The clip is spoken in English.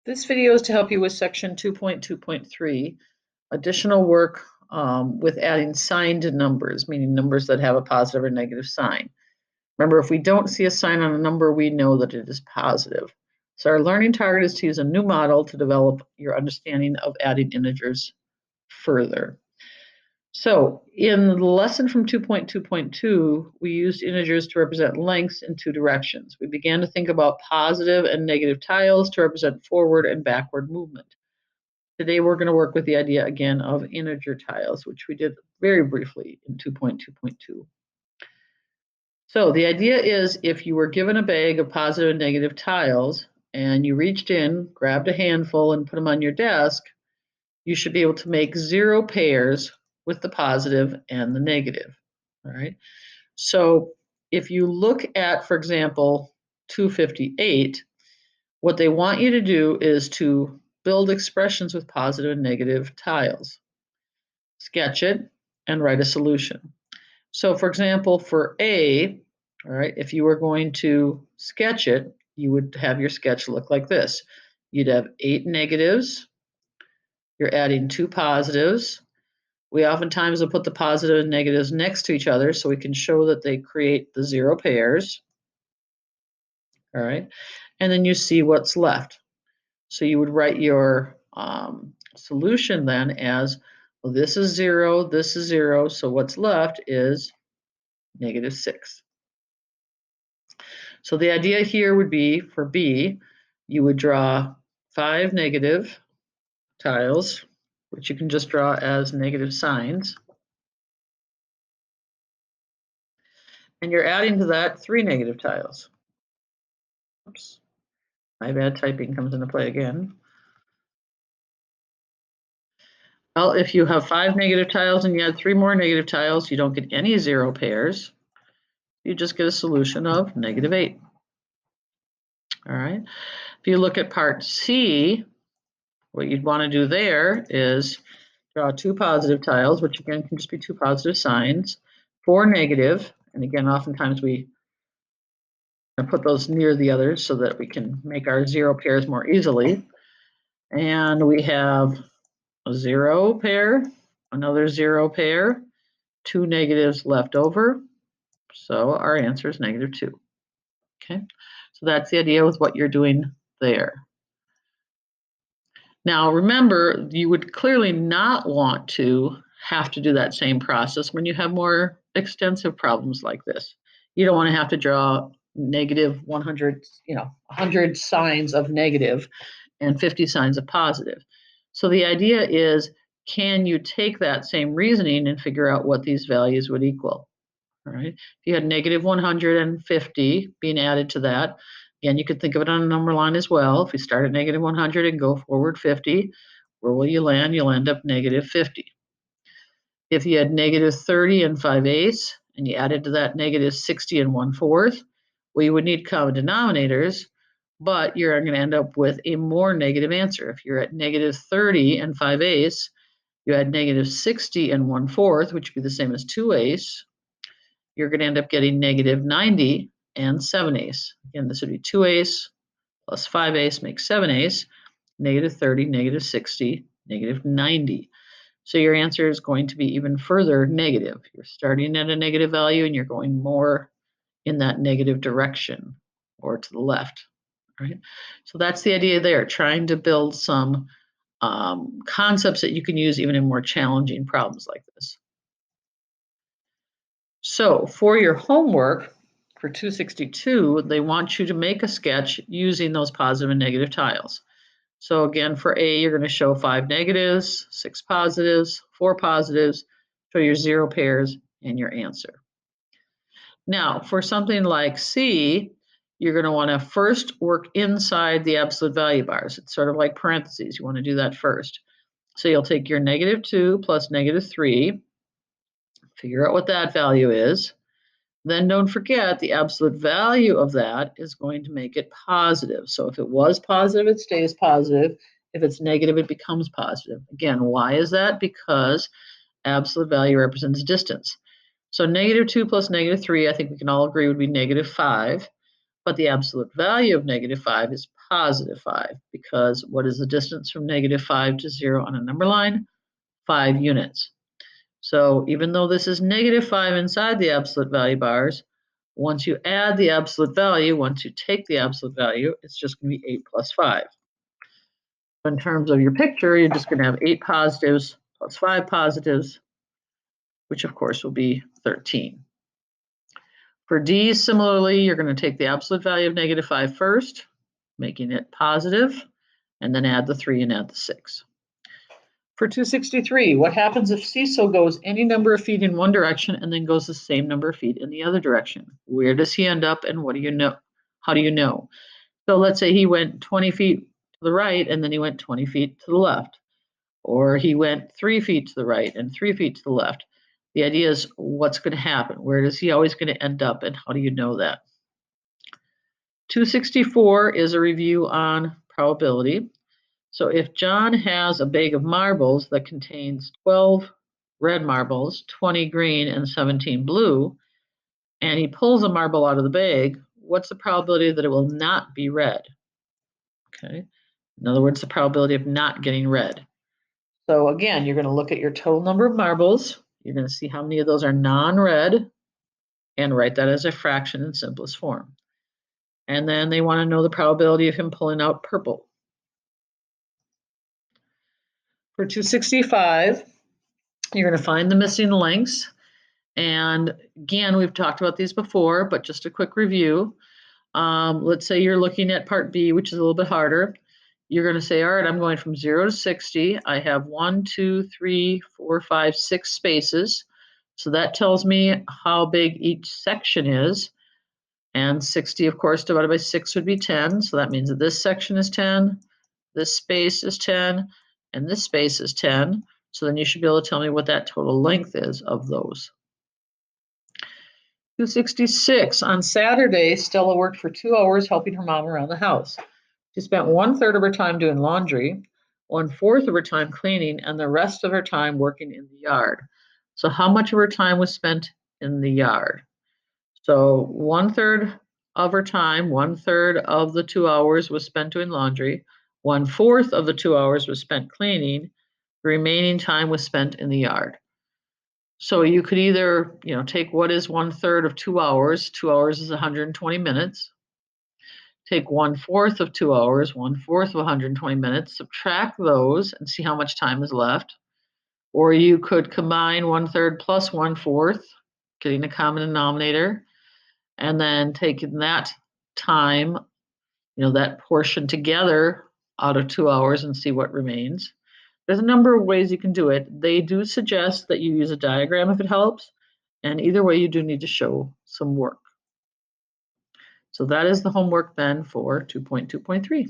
This video is to help you with section 2.2.3, additional work with adding signed numbers, meaning numbers that have a positive or negative sign. Remember, if we don't see a sign on a number, we know that it is positive. So our learning target is to use a new model to develop your understanding of adding integers further. So in the lesson from 2.2.2, we used integers to represent lengths in two directions. We began to think about positive and negative tiles to represent forward and backward movement. Today, we're going to work with the idea again of integer tiles, which we did very briefly in 2.2.2. So the idea is if you were given a bag of positive and negative tiles and you reached in, grabbed a handful and put them on your desk, you should be able to make 0 pairs with the positive and the negative. All right. So if you look at, for example, 258, what they want you to do is to build expressions with positive and negative tiles. Sketch it and write a solution. So for example, for A, all right, if you were going to sketch it, you would have your sketch look like this. You'd have 8 negatives. You're adding 2 positives. We oftentimes will put the positive and negatives next to each other so we can show that they create the 0 pairs. All right. And then you see what's left. So you would write your solution then as, well, this is 0, this is 0. So what's left is -6. So the idea here would be for B, you would draw 5 negative tiles, which you can just draw as negative signs. And you're adding to that 3 negative tiles. Oops, my bad, typing comes into play again. Well, if you have 5 negative tiles and you add 3 more negative tiles, you don't get any 0 pairs. You just get a solution of -8. All right. If you look at part C, what you'd want to do there is draw 2 positive tiles, which again can just be 2 positive signs, 4 negative, and again, oftentimes we put those near the others so that we can make our 0 pairs more easily. And we have a 0 pair, another 0 pair, 2 negatives left over. So our answer is -2. Okay, so that's the idea with what you're doing there. Now, remember, you would clearly not want to have to do that same process when you have more extensive problems like this. You don't want to have to draw negative 100, 100 signs of negative and 50 signs of positive. So the idea is, can you take that same reasoning and figure out what these values would equal? All right. If you had negative 150 being added to that, again, you could think of it on a number line as well. If you start at negative 100 and go forward 50, where will you land? You'll end up -50. If you had negative 30 and 5/8, and you added to that negative 60 and 1/4, well, you would need common denominators, but you're going to end up with a more negative answer. If you're at negative 30 and 5/8, you add negative 60 and 1/4, which would be the same as 2/8. You're going to end up getting -90 and 7/8. Again, this would be 2/8 plus 5/8 makes 7/8, -30, -60, -90. So your answer is going to be even further negative. You're starting at a negative value and you're going more in that negative direction or to the left, right? So that's the idea there, trying to build some concepts that you can use even in more challenging problems like this. So for your homework for 262, they want you to make a sketch using those positive and negative tiles. So again, for A, you're going to show 5 negatives, 6 positives, 4 positives, show your 0 pairs and your answer. Now, for something like C, you're going to want to first work inside the absolute value bars. It's sort of like parentheses. You want to do that first. So you'll take your -2 plus -3, figure out what that value is. Then don't forget the absolute value of that is going to make it positive. So if it was positive, it stays positive. If it's negative, it becomes positive. Again, why is that? Because absolute value represents distance. So -2 plus -3, I think we can all agree would be -5. But the absolute value of -5 is positive 5, because what is the distance from negative 5 to 0 on a number line? 5 units. So even though this is negative 5 inside the absolute value bars, once you add the absolute value, once you take the absolute value, it's just going to be 8 plus 5. In terms of your picture, you're just going to have 8 positives plus 5 positives, which of course will be 13. For D, similarly, you're going to take the absolute value of negative 5 first, making it positive, and then add the 3 and add the 6. For 263, what happens if Cecil goes any number of feet in one direction and then goes the same number of feet in the other direction? Where does he end up, and what do you know? How do you know? So let's say he went 20 feet to the right and then he went 20 feet to the left, or he went 3 feet to the right and 3 feet to the left. The idea is what's going to happen? Where is he always going to end up, and how do you know that? 264 is a review on probability. So if John has a bag of marbles that contains 12 red marbles, 20 green, and 17 blue, and he pulls a marble out of the bag, what's the probability that it will not be red? Okay. In other words, the probability of not getting red. So again, you're going to look at your total number of marbles. You're going to see how many of those are non-red and write that as a fraction in simplest form. And then they want to know the probability of him pulling out purple. For 265, you're going to find the missing lengths. And again, we've talked about these before, but just a quick review. Let's say you're looking at part B, which is a little bit harder. You're going to say, all right, I'm going from 0 to 60. I have 1, 2, 3, 4, 5, 6 spaces. So that tells me how big each section is. And 60, of course, divided by 6 would be 10. So that means that this section is 10, this space is 10, and this space is 10. So then you should be able to tell me what that total length is of those. 266. On Saturday, Stella worked for 2 hours helping her mom around the house. She spent 1/3 of her time doing laundry, 1/4 of her time cleaning, and the rest of her time working in the yard. So how much of her time was spent in the yard? So 1/3 of her time, 1/3 of the 2 hours was spent doing laundry, 1/4 of the 2 hours was spent cleaning, the remaining time was spent in the yard. So you could either, take what is 1/3 of 2 hours. 2 hours is 120 minutes. Take 1/4 of 2 hours, 1/4 of 120 minutes, subtract those and see how much time is left. Or you could combine 1/3 plus 1/4, getting a common denominator, and then taking that time, that portion together out of 2 hours and see what remains. There's a number of ways you can do it. They do suggest that you use a diagram if it helps. And either way, you do need to show some work. So that is the homework then for 2.2.3.